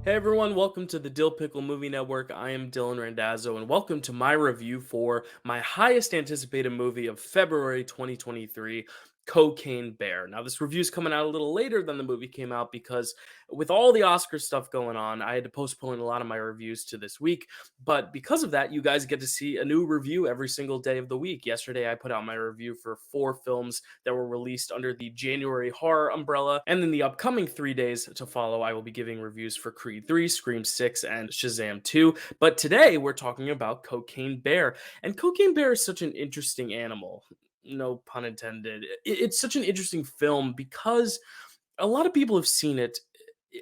Hey everyone, welcome to the Dyl Pickle Movie Network. I am Dylan Randazzo, and welcome to my review for my highest anticipated movie of February 2023, Cocaine Bear. Now, this review is coming out a little later than the movie came out because with all the Oscar stuff going on, I had to postpone a lot of my reviews to this week. But because of that, you guys get to see a new review every single day of the week. Yesterday, I put out my review for 4 films that were released under the January horror umbrella. And in the upcoming 3 days to follow, I will be giving reviews for Creed 3, Scream 6, and Shazam 2. But today, we're talking about Cocaine Bear. And Cocaine Bear is such an interesting animal. No pun intended. It's such an interesting film because a lot of people have seen it,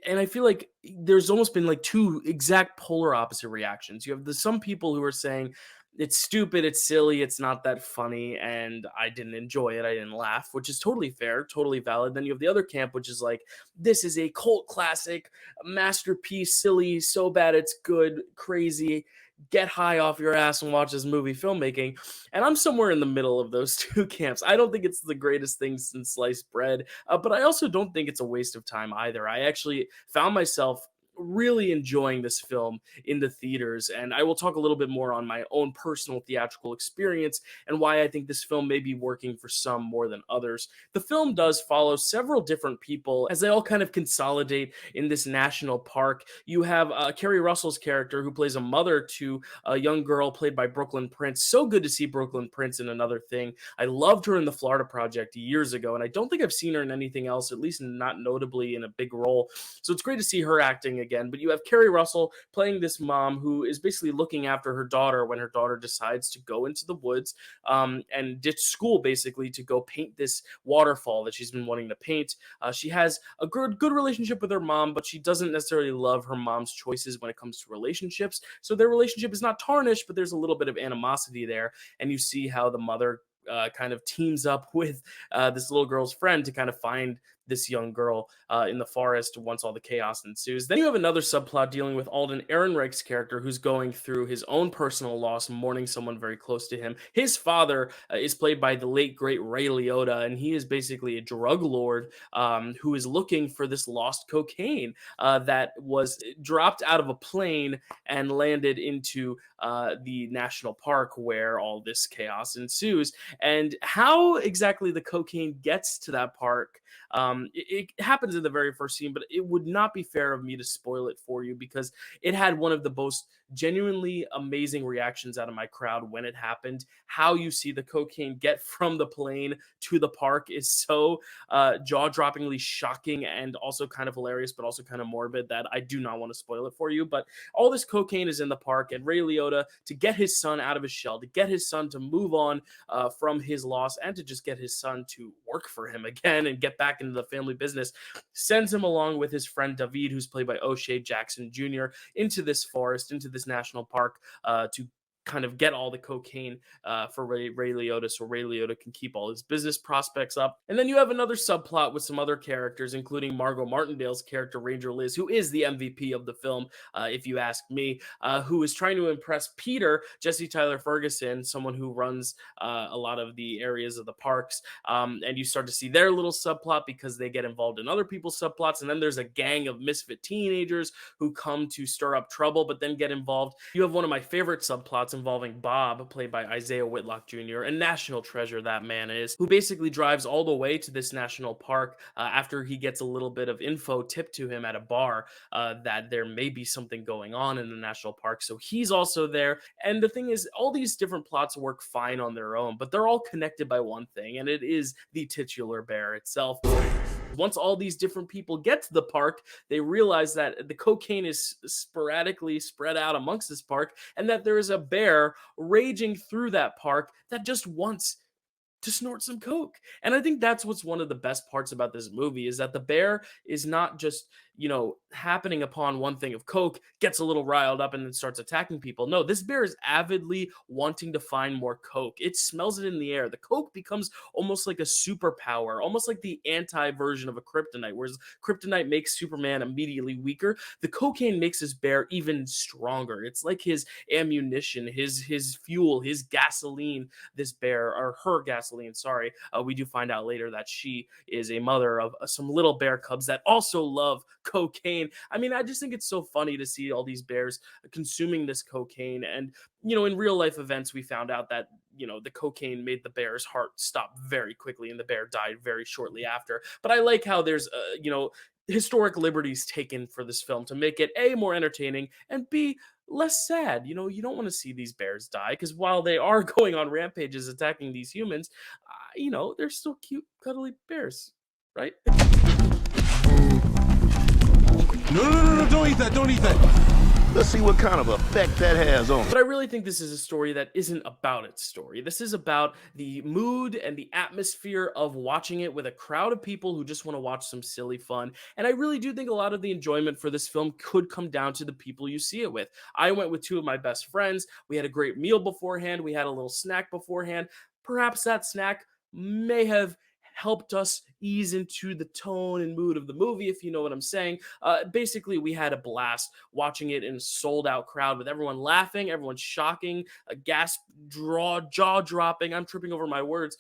and I feel like there's almost been like two exact polar opposite reactions. You have some people who are saying it's stupid, it's silly, it's not that funny, and I didn't enjoy it, I didn't laugh, which is totally fair, totally valid. Then you have the other camp, which is like, this is a cult classic, masterpiece, silly, so bad it's good, crazy. Get high off your ass and watch this movie filmmaking. And I'm somewhere in the middle of those two camps. I don't think it's the greatest thing since sliced bread, but I also don't think it's a waste of time either. I actually found myself really enjoying this film in the theaters, and I will talk a little bit more on my own personal theatrical experience and why I think this film may be working for some more than others. The film does follow several different people as they all kind of consolidate in this national park. You have Keri Russell's character, who plays a mother to a young girl played by Brooklynn Prince. So good to see Brooklynn Prince in another thing. I loved her in the Florida Project years ago, and I don't think I've seen her in anything else, at least not notably in a big role. So it's great to see her acting again. But you have Keri Russell playing this mom who is basically looking after her daughter when her daughter decides to go into the woods and ditch school basically to go paint this waterfall that she's been wanting to paint. She has a good relationship with her mom, but she doesn't necessarily love her mom's choices when it comes to relationships. So their relationship is not tarnished, but there's a little bit of animosity there. And you see how the mother kind of teams up with this little girl's friend to kind of find this young girl in the forest once all the chaos ensues. Then you have another subplot dealing with Alden Ehrenreich's character, who's going through his own personal loss, mourning someone very close to him. His father is played by the late, great Ray Liotta, and he is basically a drug lord who is looking for this lost cocaine that was dropped out of a plane and landed into the national park where all this chaos ensues. And how exactly the cocaine gets to that park, it happens in the very first scene, but it would not be fair of me to spoil it for you because it had one of the most genuinely amazing reactions out of my crowd when it happened. How you see the cocaine get from the plane to the park is so jaw-droppingly shocking and also kind of hilarious, but also kind of morbid that I do not want to spoil it for you. But all this cocaine is in the park, and Ray Liotta, to get his son out of his shell, to get his son to move on from his loss, and to just get his son to work for him again and get back into the family business, sends him along with his friend David, who's played by O'Shea Jackson Jr., into this forest, into this national park to kind of get all the cocaine for Ray Liotta, so Ray Liotta can keep all his business prospects up. And then you have another subplot with some other characters, including Margo Martindale's character, Ranger Liz, who is the MVP of the film, if you ask me, who is trying to impress Peter, Jesse Tyler Ferguson, someone who runs a lot of the areas of the parks. And you start to see their little subplot because they get involved in other people's subplots. And then there's a gang of misfit teenagers who come to stir up trouble, but then get involved. You have one of my favorite subplots involving Bob, played by Isaiah Whitlock Jr., a national treasure that man is, who basically drives all the way to this national park after he gets a little bit of info tipped to him at a bar that there may be something going on in the national park. So he's also there. And the thing is, all these different plots work fine on their own, but they're all connected by one thing, and it is the titular bear itself. Once all these different people get to the park, they realize that the cocaine is sporadically spread out amongst this park, and that there is a bear raging through that park that just wants to snort some coke. And I think that's what's one of the best parts about this movie, is that the bear is not just, happening upon one thing of coke, gets a little riled up and then starts attacking people. No, this bear is avidly wanting to find more coke. It smells it in the air. The coke becomes almost like a superpower, almost like the anti version of a kryptonite. Whereas kryptonite makes Superman immediately weaker, the cocaine makes this bear even stronger. It's like his ammunition, his fuel, his gasoline. This bear, or her gasoline, sorry. We do find out later that she is a mother of some little bear cubs that also love cocaine. I mean, I just think it's so funny to see all these bears consuming this cocaine. And, in real life events, we found out that, the cocaine made the bear's heart stop very quickly and the bear died very shortly after. But I like how there's, historic liberties taken for this film to make it A, more entertaining, and B, less sad. You don't want to see these bears die because while they are going on rampages attacking these humans, they're still cute, cuddly bears, right? No, don't eat that, don't eat that. Let's see what kind of effect that has on. But I really think this is a story that isn't about its story. This is about the mood and the atmosphere of watching it with a crowd of people who just want to watch some silly fun. And I really do think a lot of the enjoyment for this film could come down to the people you see it with. I went with two of my best friends. We had a great meal beforehand. We had a little snack beforehand. Perhaps that snack may have helped us ease into the tone and mood of the movie, if you know what I'm saying. Basically, we had a blast watching it in a sold-out crowd with everyone laughing, everyone shocking, a gasp, jaw dropping. I'm tripping over my words,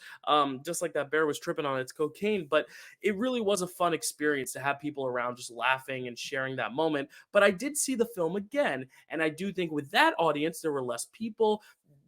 just like that bear was tripping on its cocaine. But it really was a fun experience to have people around just laughing and sharing that moment. But I did see the film again, and I do think with that audience, there were less people.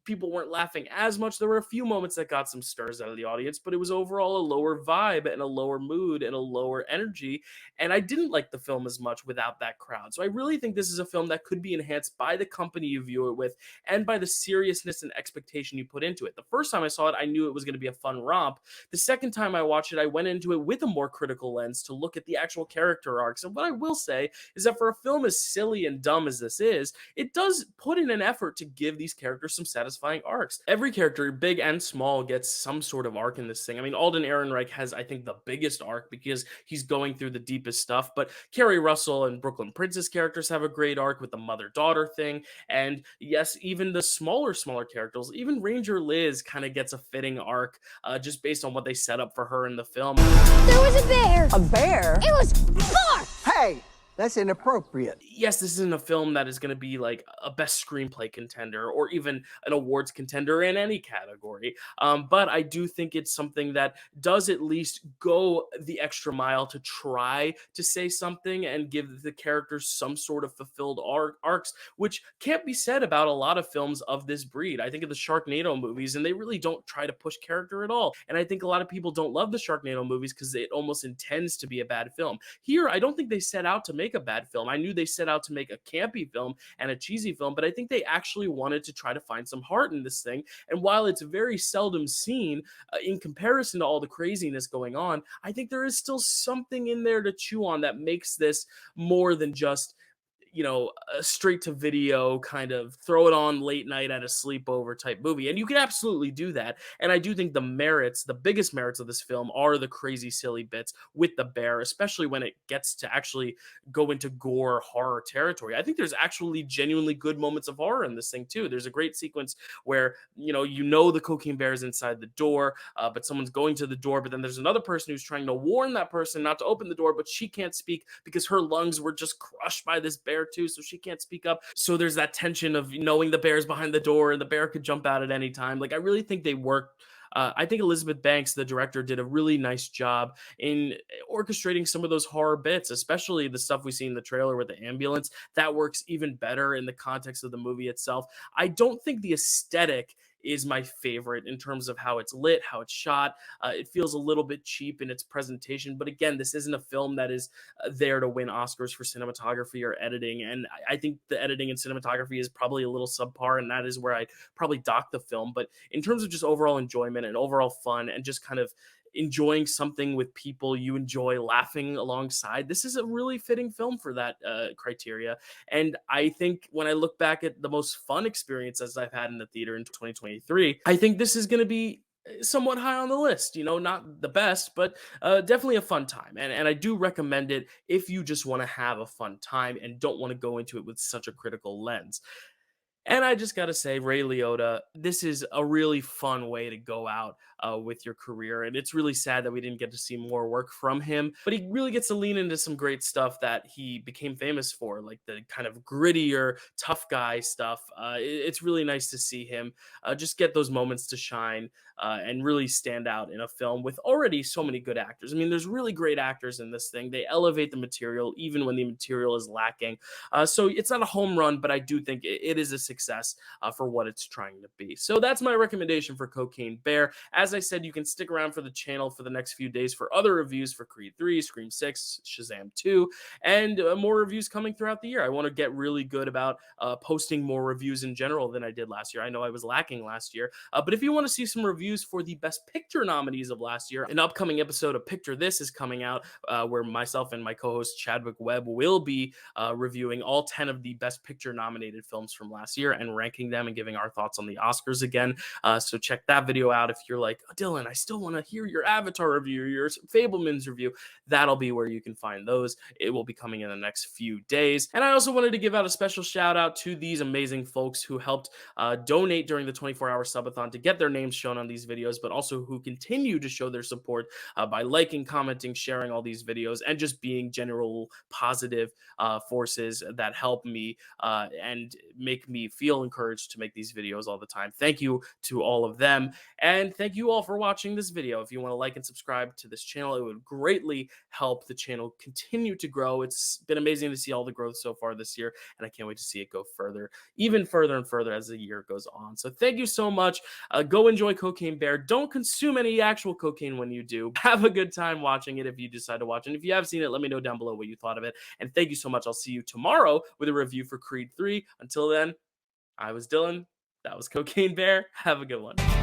People weren't laughing as much. There were a few moments that got some stirs out of the audience, but it was overall a lower vibe and a lower mood and a lower energy. And I didn't like the film as much without that crowd. So I really think this is a film that could be enhanced by the company you view it with and by the seriousness and expectation you put into it. The first time I saw it, I knew it was going to be a fun romp. The second time I watched it, I went into it with a more critical lens to look at the actual character arcs. And what I will say is that for a film as silly and dumb as this is, it does put in an effort to give these characters some satisfaction arcs. Every character, big and small, gets some sort of arc in this thing. I mean, Alden Ehrenreich has, I think, the biggest arc because he's going through the deepest stuff. But Keri Russell and Brooklynn Prince's characters have a great arc with the mother-daughter thing. And yes, even the smaller characters, even Ranger Liz kind of gets a fitting arc just based on what they set up for her in the film. There was a bear. A bear? It was far. Hey! That's inappropriate. Yes, this isn't a film that is going to be like a best screenplay contender or even an awards contender in any category. But I do think it's something that does at least go the extra mile to try to say something and give the characters some sort of fulfilled arcs, which can't be said about a lot of films of this breed. I think of the Sharknado movies, and they really don't try to push character at all. And I think a lot of people don't love the Sharknado movies because it almost intends to be a bad film. Here, I don't think they set out to make a bad film. I knew they set out to make a campy film and a cheesy film, but I think they actually wanted to try to find some heart in this thing. And while it's very seldom seen in comparison to all the craziness going on, I think there is still something in there to chew on that makes this more than just a straight to video kind of throw it on late night at a sleepover type movie. And you can absolutely do that. And I do think the biggest merits of this film are the crazy, silly bits with the bear, especially when it gets to actually go into gore horror territory. I think there's actually genuinely good moments of horror in this thing too. There's a great sequence where, the cocaine bear is inside the door, but someone's going to the door, but then there's another person who's trying to warn that person not to open the door, but she can't speak because her lungs were just crushed by this bear too, so she can't speak up. So there's that tension of knowing the bear's behind the door and the bear could jump out at any time. Like, I really think they worked. I think Elizabeth Banks, the director, did a really nice job in orchestrating some of those horror bits, especially the stuff we see in the trailer with the ambulance. That works even better in the context of the movie itself. I don't think the aesthetic is my favorite in terms of how it's lit, how it's shot. It feels a little bit cheap in its presentation, but again, this isn't a film that is there to win Oscars for cinematography or editing, and I think the editing and cinematography is probably a little subpar, and that is where I'd probably dock the film. But in terms of just overall enjoyment and overall fun and just kind of enjoying something with people you enjoy laughing alongside, this is a really fitting film for that criteria. And I think when I look back at the most fun experiences I've had in the theater in 2023, I think this is going to be somewhat high on the list. Not the best, but definitely a fun time. And I do recommend it if you just want to have a fun time and don't want to go into it with such a critical lens. And I just got to say, Ray Liotta, this is a really fun way to go out with your career. And it's really sad that we didn't get to see more work from him, but he really gets to lean into some great stuff that he became famous for, like the kind of grittier, tough guy stuff. It's really nice to see him just get those moments to shine and really stand out in a film with already so many good actors. I mean, there's really great actors in this thing. They elevate the material even when the material is lacking. So it's not a home run, but I do think it is a success for what it's trying to be. So that's my recommendation for Cocaine Bear. As I said, you can stick around for the channel for the next few days for other reviews for Creed 3, Scream 6, Shazam 2, and more reviews coming throughout the year. I want to get really good about posting more reviews in general than I did last year. I know I was lacking last year, but if you want to see some reviews for the Best Picture nominees of last year, an upcoming episode of Picture This is coming out where myself and my co-host Chadwick Webb will be reviewing all 10 of the Best Picture nominated films from last year and ranking them and giving our thoughts on the Oscars again. So check that video out if you're like, oh, Dylan, I still want to hear your Avatar review, your Fableman's review. That'll be where you can find those. It will be coming in the next few days. And I also wanted to give out a special shout out to these amazing folks who helped donate during the 24-hour subathon to get their names shown on these videos, but also who continue to show their support by liking, commenting, sharing all these videos, and just being general positive forces that help me and make me feel encouraged to make these videos all the time. Thank you to all of them. And thank you all for watching this video. If you want to like and subscribe to this channel, it would greatly help the channel continue to grow. It's been amazing to see all the growth so far this year, and I can't wait to see it go further, even further and further as the year goes on. So thank you so much. Go enjoy Cocaine Bear. Don't consume any actual cocaine when you do. Have a good time watching it if you decide to watch it. And if you have seen it, let me know down below what you thought of it. And thank you so much. I'll see you tomorrow with a review for Creed 3. Until then, I was Dylan. That was Cocaine Bear. Have a good one.